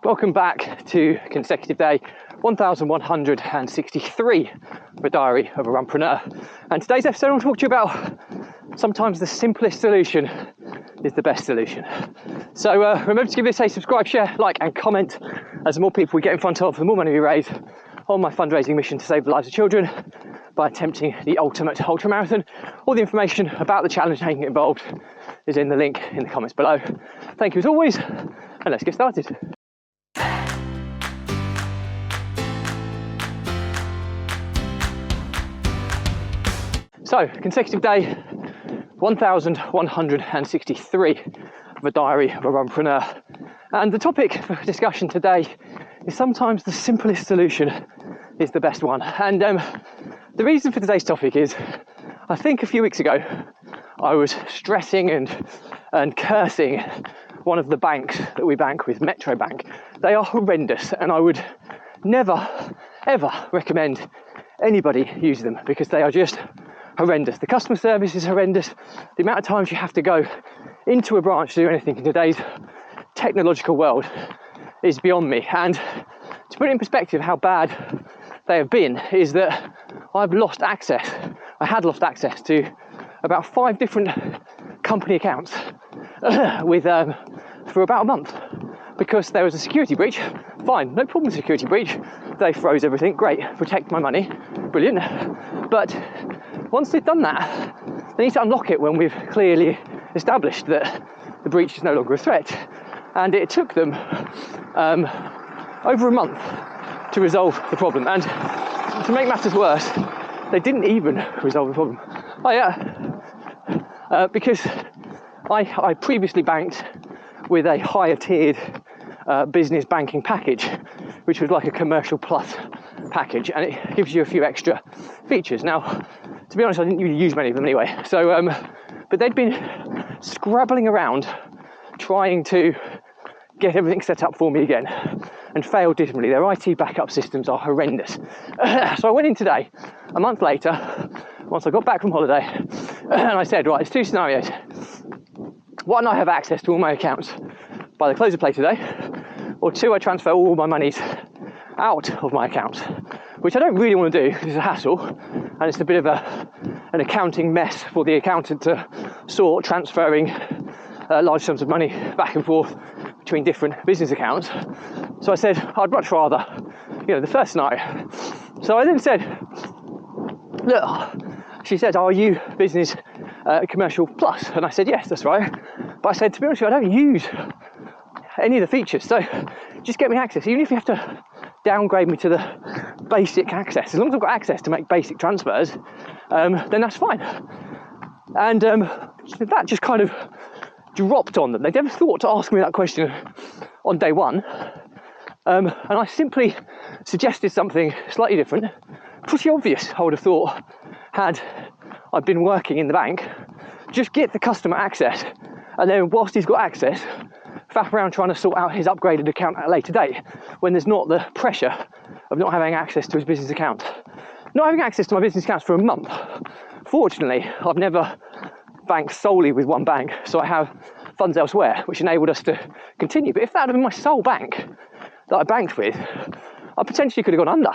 Welcome back to consecutive day 1163 of a diary of a runpreneur. And today's episode I want to talk to you about sometimes the simplest solution is the best solution. So remember to give this a subscribe, share, like and comment, as the more people we get in front of, the more money we raise on my fundraising mission to save the lives of children by attempting the ultimate ultra marathon. All the information about the challenge and how you can get involved is in the link in the comments below. Thank you as always, and let's get started. So, consecutive day 1163 of a diary of a runpreneur. And the topic for discussion today is sometimes the simplest solution is the best one. And the reason for today's topic is, I think a few weeks ago, I was stressing and cursing one of the banks that we bank with, Metro Bank. They are horrendous, and I would never, ever recommend anybody use them because they are just horrendous. The customer service is horrendous. The amount of times you have to go into a branch to do anything in today's technological world is beyond me. And to put it in perspective how bad they have been is that I had lost access to about 5 different company accounts for about a month because there was a security breach. Fine, no problem with security breach. They froze everything, great, protect my money, brilliant. But once they've done that, they need to unlock it when we've clearly established that the breach is no longer a threat. And it took them over a month to resolve the problem. And to make matters worse, they didn't even resolve the problem. Because I previously banked with a higher tiered business banking package, which was like a commercial plus package, and it gives you a few extra features. Now, to be honest, I didn't really use many of them anyway. So, but they'd been scrabbling around trying to get everything set up for me again and failed dismally. Their IT backup systems are horrendous. So I went in today, a month later, once I got back from holiday, and I said, right, there's 2 scenarios. One, I have access to all my accounts by the close of play today, or 2, I transfer all my monies out of my accounts, which I don't really want to do because it's a hassle and it's a bit of an accounting mess for the accountant to sort, transferring large sums of money back and forth between different business accounts. So I said I'd much rather, the first scenario. So I then said, look, she said, are you business commercial plus? And I said, yes, that's right. But I said, to be honest with you, I don't use any of the features, so just get me access. Even if you have to downgrade me to the basic access, as long as I've got access to make basic transfers, then that's fine. And that just kind of dropped on them. They never thought to ask me that question on day one. And I simply suggested something slightly different, pretty obvious, I would have thought, had I been working in the bank. Just get the customer access, and then whilst he's got access, faff around trying to sort out his upgraded account at a later date when there's not the pressure of not having access to his business account. Not having access to my business accounts for a month. Fortunately, I've never banked solely with one bank, so I have funds elsewhere, which enabled us to continue. But if that had been my sole bank that I banked with, I potentially could have gone under,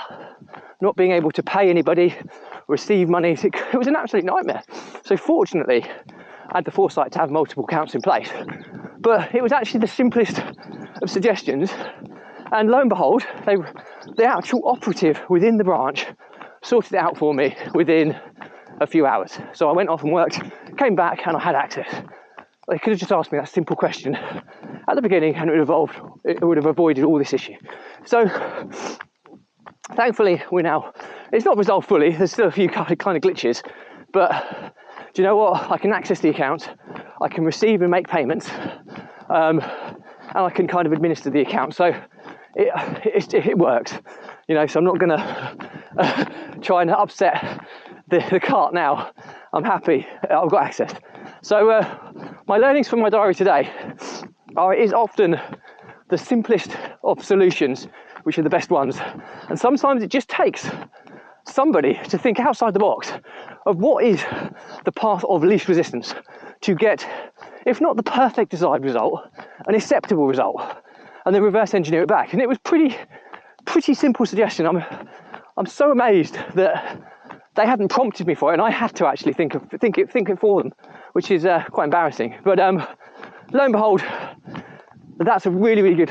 not being able to pay anybody, receive money. It was an absolute nightmare. So fortunately, I had the foresight to have multiple accounts in place. But it was actually the simplest of suggestions, and lo and behold, the actual operative within the branch sorted it out for me within a few hours. So I went off and worked, came back, and I had access. They could have just asked me that simple question at the beginning, and it would have avoided all this issue. So thankfully, it's not resolved fully. There's still a few kind of glitches, but do you know what? I can access the account, I can receive and make payments, and I can kind of administer the account. So it works, so I'm not going to try and upset the cart now. I'm happy I've got access. So my learnings from my diary today are, it is often the simplest of solutions which are the best ones. And sometimes it just takes somebody to think outside the box of what is the path of least resistance to get, if not the perfect desired result, an acceptable result. and then reverse engineer it back. And it was pretty simple suggestion. I'm so amazed that they hadn't prompted me for it, and I had to actually think it for them, which is quite embarrassing. But lo and behold, that's a really good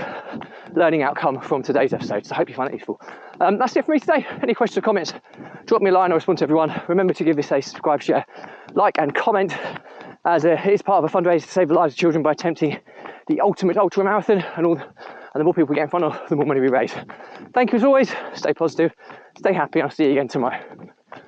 learning outcome from today's episode. So I hope you find it useful. That's it for me today. Any questions or comments, drop me a line. I'll respond to everyone. Remember to give this a subscribe, share, like and comment, as it is part of a fundraiser to save the lives of children by attempting the ultimate ultra marathon, and the more people we get in front of, the more money we raise. Thank you as always. Stay positive, stay happy, and I'll see you again tomorrow.